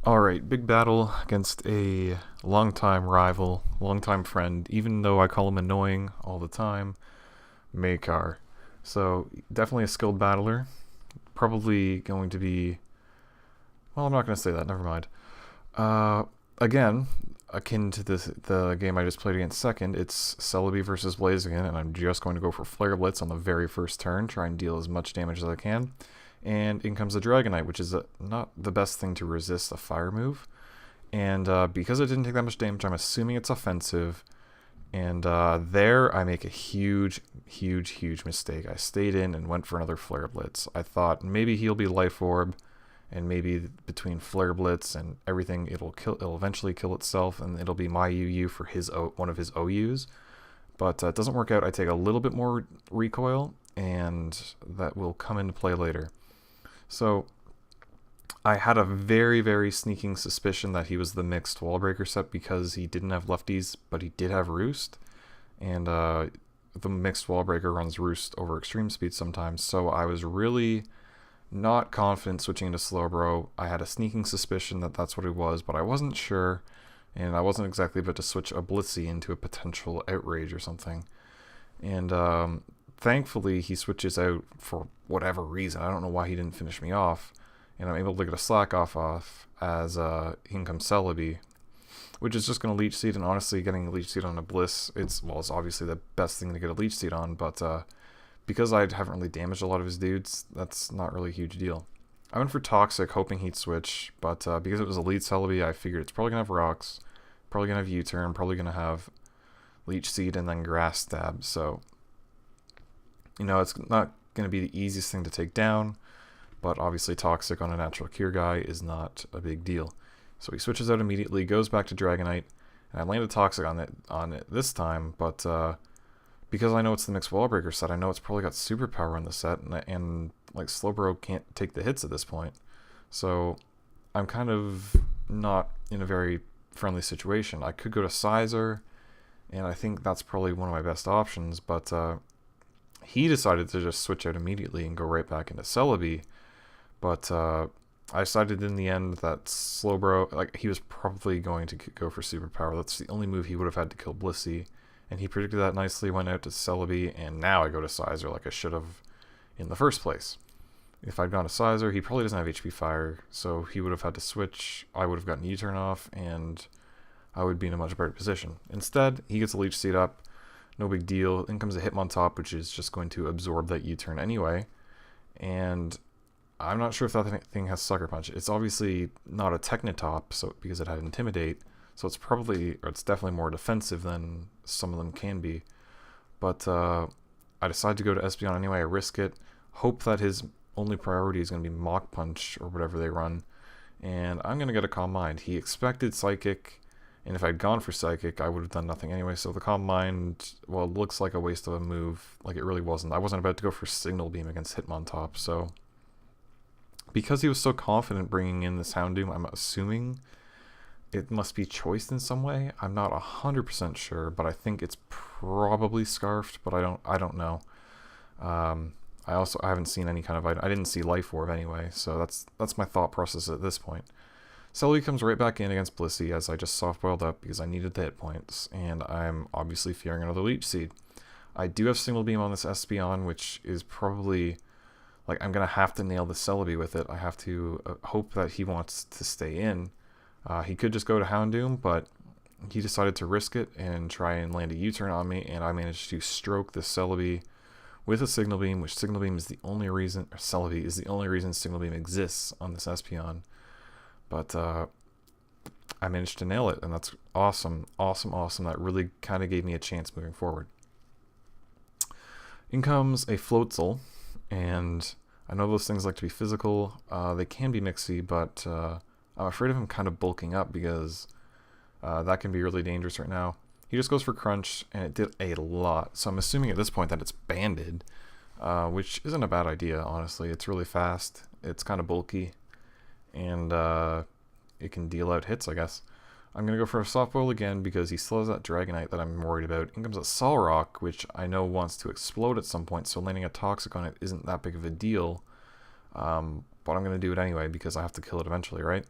Alright, big battle against a longtime rival, longtime friend, even though I call him annoying all the time, Makar. So, definitely a skilled battler. Probably going to be. Well, I'm not going to say that, never mind. Uh, Again, akin to the game I just played against second, it's Celebi versus Blaziken, and I'm just going to go for Flare Blitz on the very first turn, try and deal as much damage as I can. And in comes the Dragonite, which is not the best thing to resist a fire move. And because it didn't take that much damage, I'm assuming it's offensive. And there I make a huge mistake. I stayed in and went for another Flare Blitz. I thought maybe he'll be Life Orb, and maybe between Flare Blitz and everything, it'll eventually kill itself, and it'll be my UU for one of his OUs. But it doesn't work out. I take a little bit more recoil, and that will come into play later. So I had a very sneaking suspicion that he was the mixed Wallbreaker set because he didn't have lefties, but he did have Roost. And the mixed Wallbreaker runs Roost over extreme speed sometimes, so I was really not confident switching into Slowbro. I had a sneaking suspicion that that's what it was, but I wasn't sure, and I wasn't exactly about to switch a Blissey into a potential Outrage or something. And thankfully, he switches out for whatever reason. I don't know why he didn't finish me off, and I'm able to get a slack off as in comes Celebi, which is just going to Leech Seed, and honestly, getting a Leech Seed on a Bliss, it's obviously the best thing to get a Leech Seed on, but because I haven't really damaged a lot of his dudes, that's not really a huge deal. I went for Toxic, hoping he'd switch, but because it was a lead Celebi, I figured it's probably going to have Rocks, probably going to have U-Turn, probably going to have Leech Seed, and then Grass Stab, so, you know, it's not going to be the easiest thing to take down, but obviously Toxic on a Natural Cure guy is not a big deal. So he switches out immediately, goes back to Dragonite, and I landed Toxic on it this time, but because I know it's the mixed Wallbreaker set, I know it's probably got superpower on the set, and like Slowbro can't take the hits at this point. So I'm kind of not in a very friendly situation. I could go to Sizer, and I think that's probably one of my best options, but he decided to just switch out immediately and go right back into Celebi. But I decided in the end that Slowbro, like, he was probably going to go for superpower. That's the only move he would have had to kill Blissey. And he predicted that nicely, went out to Celebi, and now I go to Sizer like I should have in the first place. If I'd gone to Sizer, he probably doesn't have HP Fire, so he would have had to switch, I would have gotten U-Turn off, and I would be in a much better position. Instead, he gets a Leech Seed up, no big deal. In comes a Hitmontop, which is just going to absorb that U-Turn anyway, and I'm not sure if that thing has Sucker Punch. It's obviously not a Technotop, so because it had Intimidate, so it's definitely more defensive than some of them can be. But I decide to go to Espeon anyway. I risk it. Hope that his only priority is going to be Mach Punch or whatever they run. And I'm going to get a Calm Mind. He expected Psychic, and if I'd gone for Psychic, I would have done nothing anyway. So the Calm Mind, well, it looks like a waste of a move. Like, it really wasn't. I wasn't about to go for Signal Beam against Hitmontop. So because he was so confident bringing in this Houndoom, I'm assuming it must be choiced in some way. I'm not 100% sure, but I think it's probably Scarfed, but I don't know. I haven't seen any kind of item. I didn't see Life Orb anyway, so that's my thought process at this point. Celebi comes right back in against Blissey as I just soft-boiled up because I needed the hit points, and I'm obviously fearing another Leech Seed. I do have Signal Beam on this Espeon, which is probably, like, I'm going to have to nail the Celebi with it. I have to hope that he wants to stay in. He could just go to Houndoom, but he decided to risk it and try and land a U-turn on me, and I managed to stroke the Celebi with a Signal Beam, which Signal Beam is the only reason, or Celebi is the only reason Signal Beam exists on this Espeon. But I managed to nail it, and that's awesome. That really kind of gave me a chance moving forward. In comes a Floatzel, and I know those things like to be physical. They can be mixy, but I'm afraid of him kind of bulking up because that can be really dangerous right now. He just goes for Crunch, and it did a lot. So I'm assuming at this point that it's banded, which isn't a bad idea, honestly. It's really fast. It's kind of bulky, and it can deal out hits, I guess. I'm going to go for a Soft Boil again because he slows that Dragonite that I'm worried about. In comes a Solrock, which I know wants to explode at some point, so landing a Toxic on it isn't that big of a deal. But I'm going to do it anyway because I have to kill it eventually, right?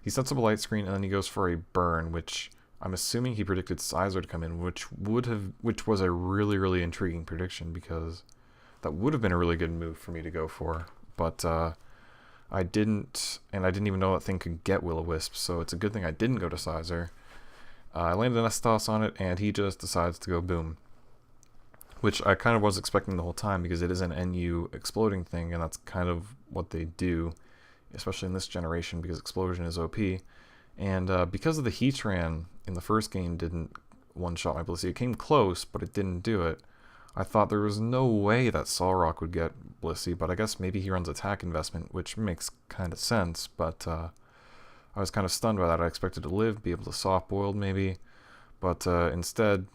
He sets up a light screen and then he goes for a burn, which I'm assuming he predicted Sizer to come in, which was a really, really intriguing prediction, because that would have been a really good move for me to go for. But I didn't, and I didn't even know that thing could get Will-O-Wisp, so it's a good thing I didn't go to Sizer. I landed an S-Toss on it, and he just decides to go boom, which I kind of was expecting the whole time, because it is an NU exploding thing, and that's kind of what they do, especially in this generation, because explosion is OP. And because of the Heatran in the first game didn't one-shot my Blissey, it came close, but it didn't do it. I thought there was no way that Solrock would get Blissey, but I guess maybe he runs attack investment, which makes kind of sense, but I was kind of stunned by that. I expected to live, be able to soft-boiled maybe, but instead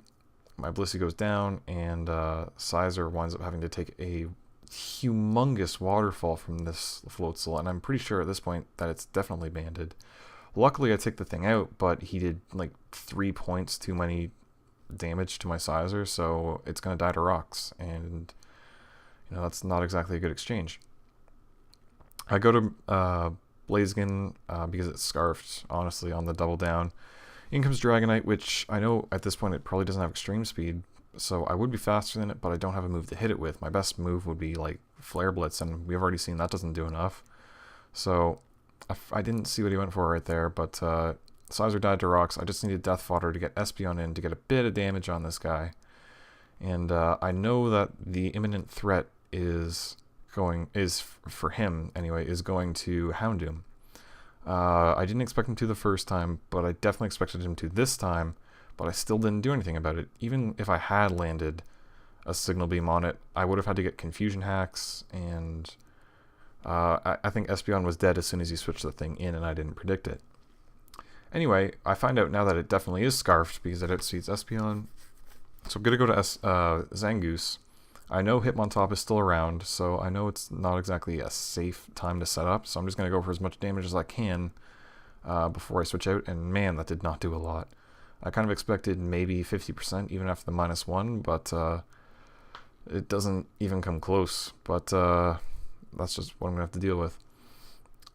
my Blissey goes down, and Sizer winds up having to take a humongous waterfall from this Floatzel, and I'm pretty sure at this point that it's definitely banded. Luckily I take the thing out, but he did like 3 points too many damage to my Sizer, so it's going to die to rocks, and you know, that's not exactly a good exchange. I go to Blaziken because it's scarfed, honestly, on the double down. In comes Dragonite, which I know at this point it probably doesn't have extreme speed, so I would be faster than it, but I don't have a move to hit it with. My best move would be like Flare Blitz, and we've already seen that doesn't do enough. So I didn't see what he went for right there, but Sizer died to rocks. I just needed Death Fodder to get Espeon in to get a bit of damage on this guy. And I know that the imminent threat for him anyway, is going to Houndoom. I didn't expect him to the first time, but I definitely expected him to this time, but I still didn't do anything about it. Even if I had landed a Signal Beam on it, I would have had to get Confusion Hacks, and I think Espeon was dead as soon as he switched the thing in, and I didn't predict it. Anyway, I find out now that it definitely is scarfed because it outspeeds Espeon. So I'm going to go to Zangoose. I know Hitmontop is still around, so I know it's not exactly a safe time to set up, so I'm just going to go for as much damage as I can before I switch out, and man, that did not do a lot. I kind of expected maybe 50% even after the -1, but it doesn't even come close, but that's just what I'm going to have to deal with.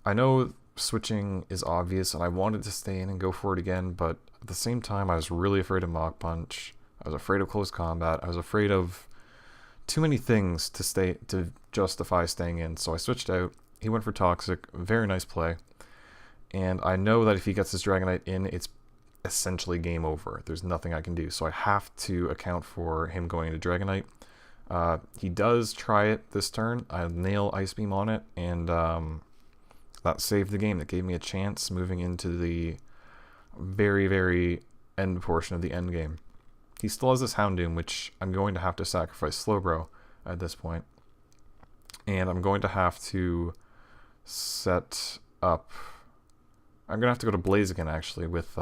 I know switching is obvious, and I wanted to stay in and go for it again, but at the same time I was really afraid of Mach Punch. I was afraid of close combat. I was afraid of too many things to justify staying in, so I switched out. He went for Toxic, very nice play, and I know that if he gets his Dragonite in, it's essentially game over. There's nothing I can do, so I have to account for him going into Dragonite. He does try it this turn. I nail Ice Beam on it, and that saved the game. That gave me a chance moving into the very, very end portion of the end game. He still has this Houndoom, which I'm going to have to sacrifice Slowbro at this point. And I'm going to have to set up... I'm going to have to go to Blaziken, actually, with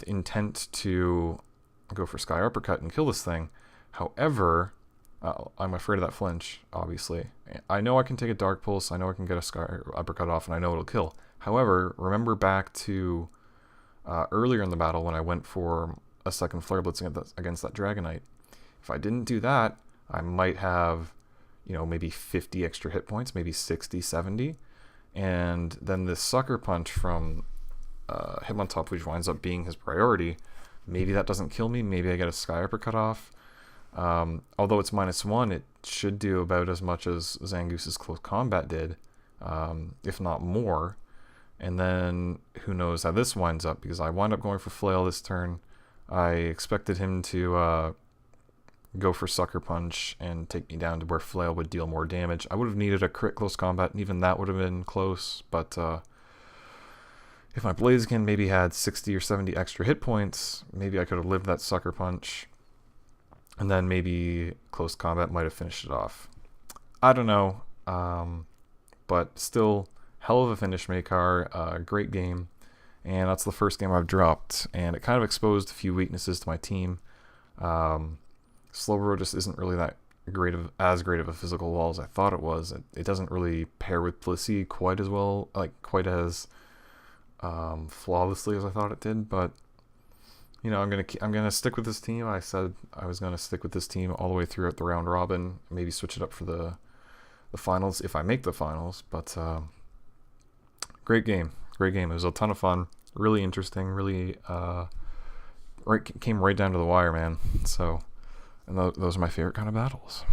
intent to go for Sky Uppercut and kill this thing. However, I'm afraid of that flinch, obviously. I know I can take a Dark Pulse, I know I can get a Sky Uppercut off, and I know it'll kill. However, remember back to earlier in the battle when I went for a second Flare Blitz against that Dragonite. If I didn't do that, I might have, you know, maybe 50 extra hit points, maybe 60, 70. And then this Sucker Punch from Hitmontop, which winds up being his priority, maybe that doesn't kill me, maybe I get a Sky Uppercut off. Although it's -1, it should do about as much as Zangoose's Close Combat did, if not more. And then who knows how this winds up, because I wind up going for Flail this turn. I expected him to go for Sucker Punch and take me down to where Flail would deal more damage. I would have needed a crit Close Combat, and even that would have been close, but if my Blaziken maybe had 60 or 70 extra hit points, maybe I could have lived that Sucker Punch, and then maybe Close Combat might have finished it off. I don't know, but still, hell of a finish, Makar. Great game, and that's the first game I've dropped, and it kind of exposed a few weaknesses to my team. Slowbro just isn't really that as great of a physical wall as I thought it was. It doesn't really pair with Blissey quite as well, quite as flawlessly as I thought it did, but you know, I'm gonna stick with this team. I said I was gonna stick with this team all the way throughout the round robin. Maybe switch it up for the finals if I make the finals. But great game, Great game. It was a ton of fun. Really interesting. Really, came right down to the wire, man. So, and those are my favorite kind of battles.